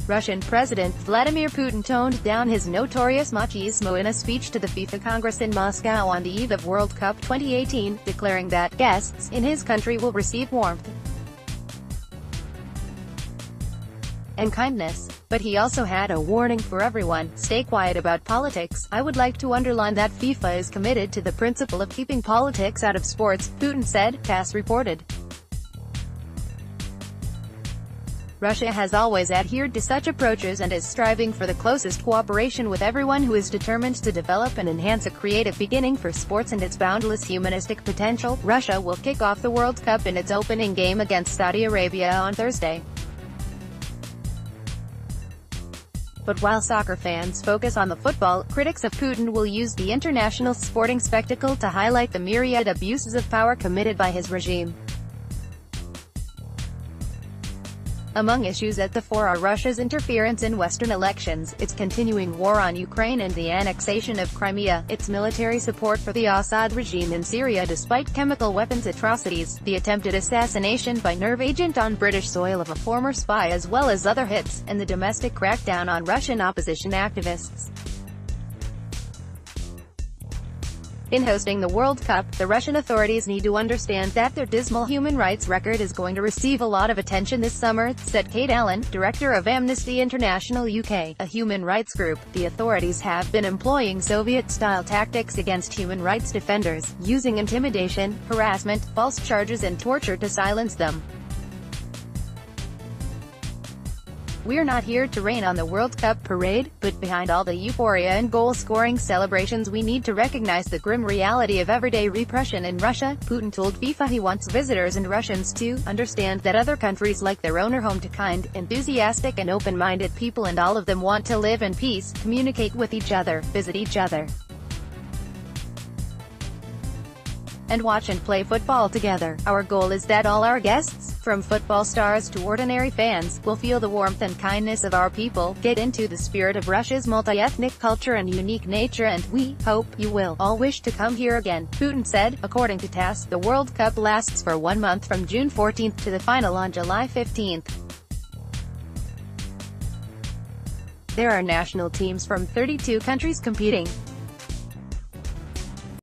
Russian President Vladimir Putin toned down his notorious machismo in a speech to the FIFA Congress in Moscow on the eve of World Cup 2018, declaring that guests in his country will receive warmth and kindness. But he also had a warning for everyone: stay quiet about politics. I would like to underline that FIFA is committed to the principle of keeping politics out of sports, Putin said, TASS reported. Russia has always adhered to such approaches and is striving for the closest cooperation with everyone who is determined to develop and enhance a creative beginning for sports and its boundless humanistic potential. Russia will kick off the World Cup in its opening game against Saudi Arabia on Thursday. But while soccer fans focus on the football, critics of Putin will use the international sporting spectacle to highlight the myriad abuses of power committed by his regime. Among issues at the fore are Russia's interference in Western elections, its continuing war on Ukraine and the annexation of Crimea, its military support for the Assad regime in Syria despite chemical weapons atrocities, the attempted assassination by nerve agent on British soil of a former spy as well as other hits, and the domestic crackdown on Russian opposition activists. In hosting the World Cup, the Russian authorities need to understand that their dismal human rights record is going to receive a lot of attention this summer, said Kate Allen, director of Amnesty International UK, a human rights group. The authorities have been employing Soviet-style tactics against human rights defenders, using intimidation, harassment, false charges and torture to silence them. We're not here to rain on the World Cup parade, but behind all the euphoria and goal-scoring celebrations we need to recognize the grim reality of everyday repression in Russia. Putin told FIFA he wants visitors and Russians to understand that other countries like their own are home to kind, enthusiastic and open-minded people, and all of them want to live in peace, communicate with each other, visit each other, and watch and play football together. Our goal is that all our guests, from football stars to ordinary fans, will feel the warmth and kindness of our people, get into the spirit of Russia's multi-ethnic culture and unique nature, and we hope you will all wish to come here again, Putin said. According to TASS, the World Cup lasts for 1 month from June 14th to the final on July 15th. There are national teams from 32 countries competing.